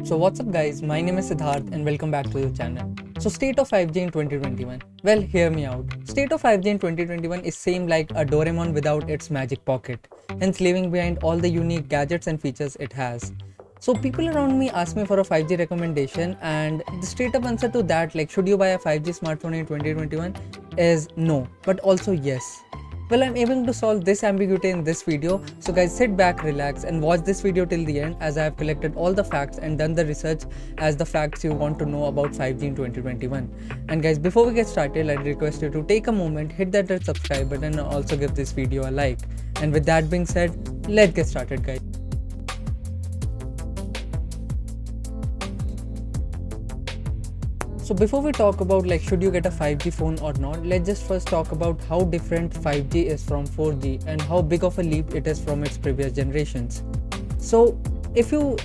So what's up guys, my name is Siddharth and welcome back to the channel. So state of 5G in 2021. Well, hear me out. State of 5G in 2021 is same like a Doraemon without its magic pocket, hence leaving behind all the unique gadgets and features it has. So people around me ask me for a 5G recommendation, and the straight up answer to that, like should you buy a 5G smartphone in 2021, is no, but also yes. Well, I'm aiming to solve this ambiguity in this video, so guys sit back, relax and watch this video till the end, as I have collected all the facts and done the research as the facts you want to know about 5G in 2021. And guys, before we get started, I'd request you to take a moment, hit that red subscribe button and also give this video a like. And with that being said, let's get started guys. So before we talk about like should you get a 5G phone or not, let's just first talk about how different 5G is from 4G and how big of a leap it is from its previous generations. So if you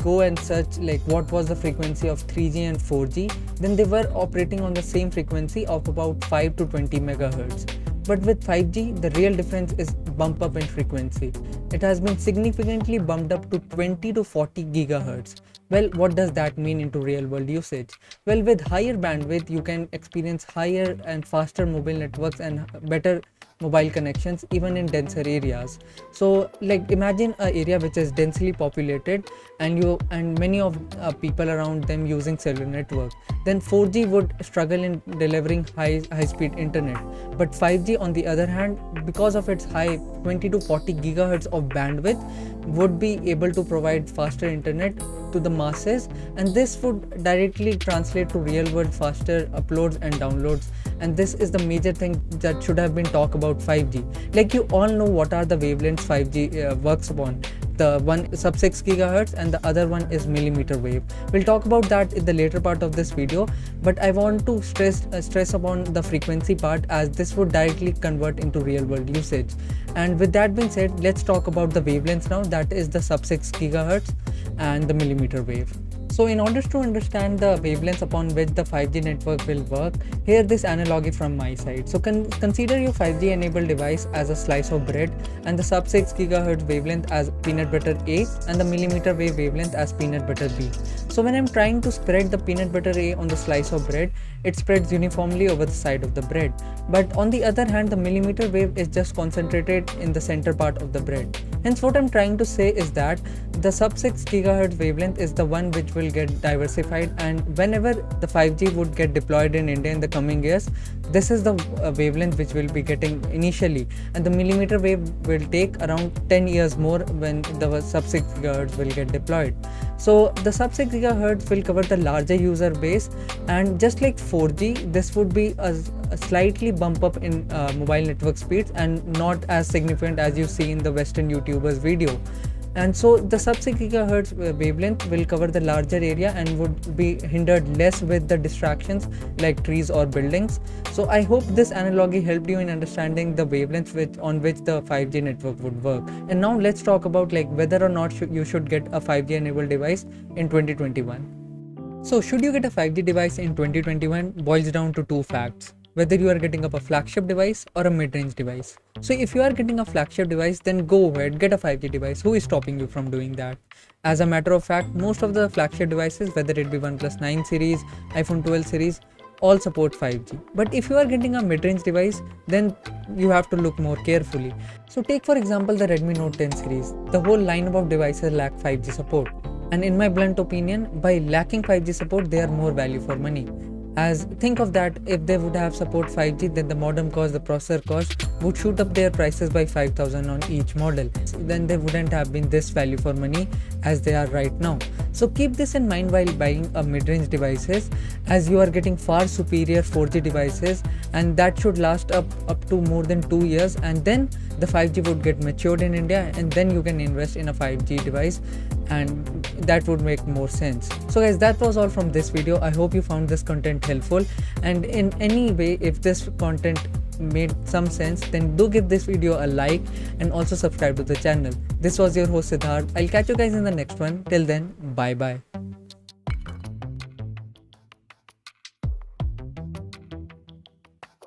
go and search like what was the frequency of 3G and 4G, then they were operating on the same frequency of about 5 to 20 megahertz. But with 5G, the real difference is bump up in frequency. It has been significantly bumped up to 20 to 40 gigahertz. Well, what does that mean into real world usage? Well, with higher bandwidth, you can experience higher and faster mobile networks and better mobile connections even in denser areas. So like imagine an area which is densely populated and many of people around them using cellular network. Then 4G would struggle in delivering high speed internet. But 5G on the other hand, because of its high 20 to 40 gigahertz of bandwidth, would be able to provide faster internet to the masses, and this would directly translate to real world faster uploads and downloads. And this is the major thing that should have been talked about 5G. Like you all know what are the wavelengths 5G works upon. The one sub 6 gigahertz and the other one is millimeter wave. We'll talk about that in the later part of this video, but I want to stress upon the frequency part, as this would directly convert into real world usage. And with that being said, let's talk about the wavelengths now, that is the sub 6 gigahertz and the millimeter wave. So in order to understand the wavelengths upon which the 5G network will work, here this analogy from my side. So consider your 5G enabled device as a slice of bread and the sub 6 gigahertz wavelength as peanut butter A and the millimeter wave wavelength as peanut butter B. So when I'm trying to spread the peanut butter A on the slice of bread, it spreads uniformly over the side of the bread. But on the other hand, the millimeter wave is just concentrated in the center part of the bread. Hence what I'm trying to say is that the sub 6 gigahertz wavelength is the one which will get diversified, and whenever the 5G would get deployed in India in the coming years, this is the wavelength which will be getting initially, and the millimeter wave will take around 10 years more when the sub 6 gigahertz will get deployed. So the sub 6 gigahertz will cover the larger user base, and just like 4G, this would be a slightly bump up in mobile network speeds and not as significant as you see in the Western YouTubers video. And so the sub 6 gigahertz wavelength will cover the larger area and would be hindered less with the distractions like trees or buildings. So I hope this analogy helped you in understanding the wavelengths on which the 5G network would work. And now let's talk about like whether or not you should get a 5G enabled device in 2021. So should you get a 5G device in 2021 boils down to two facts: whether you are getting up a flagship device or a mid-range device. So if you are getting a flagship device, then go ahead, get a 5G device. Who is stopping you from doing that? As a matter of fact, most of the flagship devices, whether it be OnePlus 9 series, iPhone 12 series, all support 5G. But if you are getting a mid-range device, then you have to look more carefully. So take for example the Redmi Note 10 series. The whole lineup of devices lack 5G support. And in my blunt opinion, by lacking 5G support, they are more value for money. As think of that, if they would have support 5G, then the modem cost, the processor cost would shoot up their prices by 5,000 on each model. Then they wouldn't have been this value for money as they are right now. So keep this in mind while buying a mid-range devices, as you are getting far superior 4G devices, and that should last up to more than 2 years, and then the 5G would get matured in India, and then you can invest in a 5G device, and that would make more sense. So guys, that was all from this video. I hope you found this content helpful, and in any way, if this content made some sense, then do give this video a like and also subscribe to the channel. This was your host Siddharth. I'll catch you guys in the next one. Till then, bye bye.